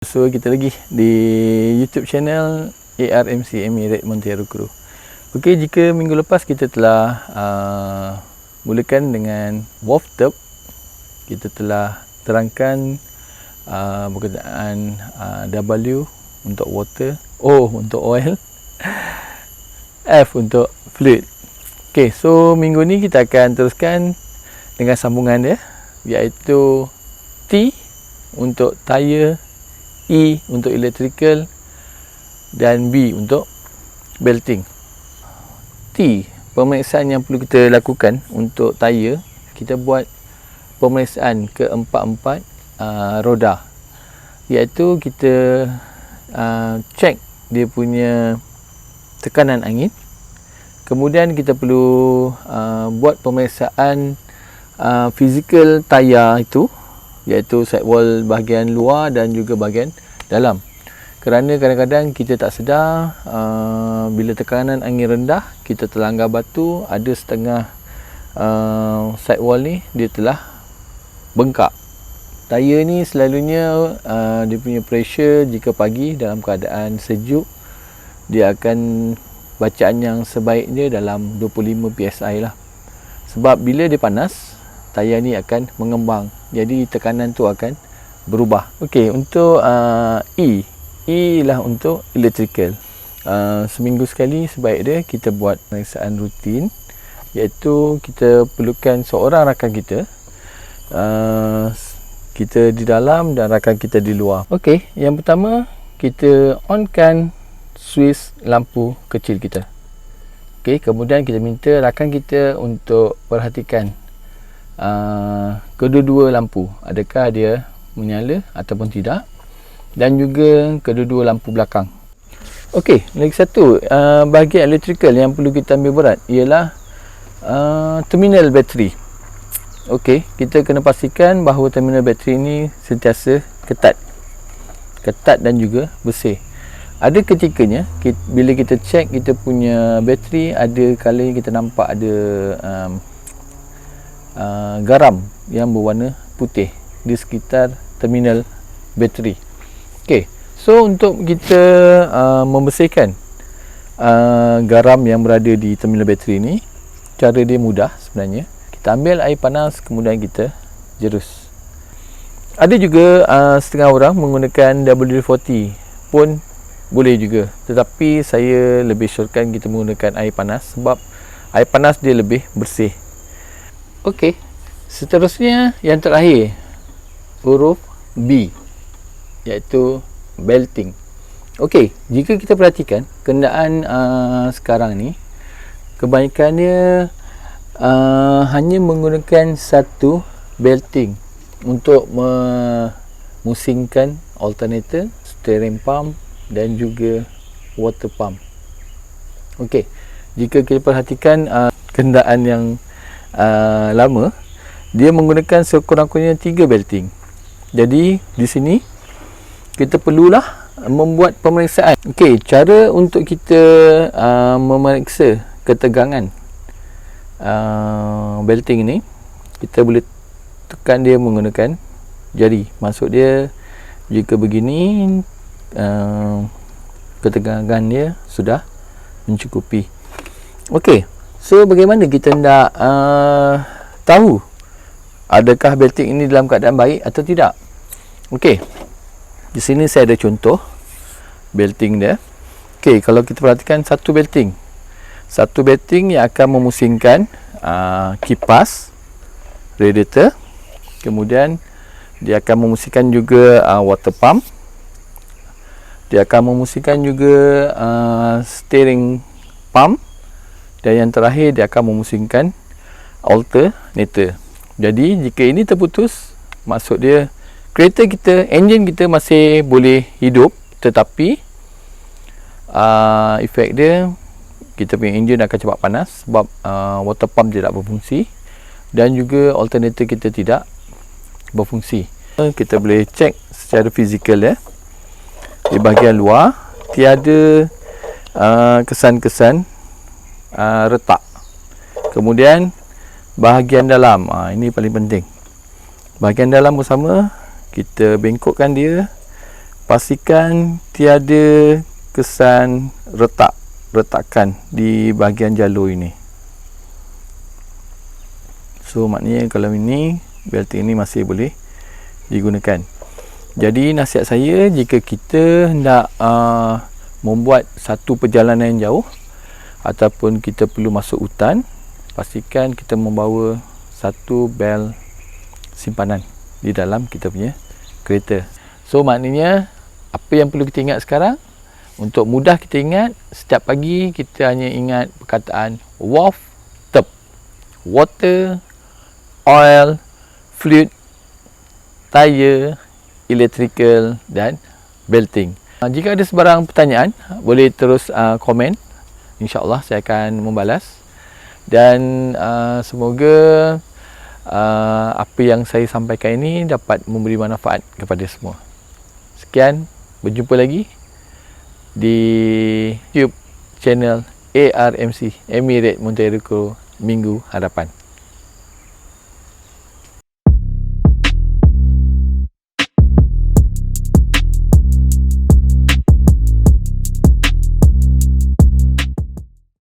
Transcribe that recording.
So kita lagi di YouTube channel ARMC Red Montero Crew. Okey, jika minggu lepas kita telah mulakan dengan valve tub, kita telah terangkan berkenaan W untuk water, O untuk oil, F untuk fluid. Okey, so minggu ni kita akan teruskan dengan sambungan dia, iaitu T untuk tire, E untuk electrical dan B untuk belting. T, pemeriksaan yang perlu kita lakukan untuk tire, kita buat pemeriksaan ke-empat roda, iaitu kita cek dia punya tekanan angin. Kemudian kita perlu buat pemeriksaan fizikal tayar itu, iaitu sidewall bahagian luar dan juga bahagian dalam. Kerana kadang-kadang kita tak sedar, bila tekanan angin rendah, kita terlanggar batu, ada setengah sidewall ni dia telah bengkak. Tayar ni selalunya dia punya pressure jika pagi dalam keadaan sejuk, dia akan bacaan yang sebaiknya dalam 25 PSI lah. Sebab bila dia panas, tayar ni akan mengembang, jadi tekanan tu akan berubah. Okey, untuk E lah untuk electrical. Seminggu sekali sebaik dia kita buat pemeriksaan rutin, iaitu kita perlukan seorang rakan kita, kita di dalam dan rakan kita di luar. Okey, yang pertama kita onkan switch lampu kecil kita. Okey, kemudian kita minta rakan kita untuk perhatikan kedua-dua lampu, adakah dia menyala ataupun tidak, dan juga kedua-dua lampu belakang. Okey, lagi satu bahagian electrical yang perlu kita ambil berat ialah terminal bateri. Okey, kita kena pastikan bahawa terminal bateri ini sentiasa ketat dan juga bersih. Ada ketikanya bila kita cek kita punya bateri, ada kalanya kita nampak ada garam yang berwarna putih di sekitar terminal bateri. Okey, so untuk kita membersihkan garam yang berada di terminal bateri ni, cara dia mudah sebenarnya. Kita ambil air panas, kemudian kita jerus. Ada juga setengah orang menggunakan WD-40 pun boleh juga, tetapi saya lebih syorkan kita menggunakan air panas, sebab air panas dia lebih bersih. Okey, seterusnya yang terakhir, huruf B, iaitu belting. Okey, jika kita perhatikan kenderaan sekarang ni, kebanyakannya hanya menggunakan satu belting untuk memusingkan alternator, steering pump dan juga water pump. Okey, jika kita perhatikan kenderaan yang lama, dia menggunakan sekurang-kurangnya 3 belting. Jadi di sini kita perlulah membuat pemeriksaan. Okey, cara untuk kita memeriksa ketegangan belting ni, kita boleh tekan dia menggunakan jari. Maksud dia, jika begini ketegangan dia sudah mencukupi. Okey, so bagaimana kita nak tahu adakah belting ini dalam keadaan baik atau tidak? Okey, di sini saya ada contoh belting dia. Okey, kalau kita perhatikan satu belting yang akan memusingkan kipas radiator, kemudian dia akan memusingkan juga water pump, dia akan memusingkan juga steering pump, dan yang terakhir dia akan memusingkan alternator. Jadi jika ini terputus, maksud dia kereta kita, enjin kita masih boleh hidup, tetapi efek dia, kita punya enjin akan cepat panas sebab water pump tidak berfungsi, dan juga alternator kita tidak berfungsi. Kita boleh cek secara fizikal ya, di bahagian luar tiada kesan-kesan retak. Kemudian bahagian dalam, ini paling penting. Bahagian dalam bersama, kita bengkokkan dia, pastikan tiada kesan retakan di bahagian jalur ini. So maknanya kalau ini belting ini masih boleh digunakan. Jadi nasihat saya, jika kita hendak membuat satu perjalanan yang jauh ataupun kita perlu masuk hutan, pastikan kita membawa satu bel simpanan di dalam kita punya kereta. So maknanya apa yang perlu kita ingat sekarang, untuk mudah kita ingat, setiap pagi kita hanya ingat perkataan WAFTEP: water, oil, fluid, tire, electrical dan belting. Jika ada sebarang pertanyaan, boleh terus komen. InsyaAllah saya akan membalas. Dan semoga apa yang saya sampaikan ini dapat memberi manfaat kepada semua. Sekian, berjumpa lagi di YouTube channel ARMC Emirate Monte Rico minggu hadapan.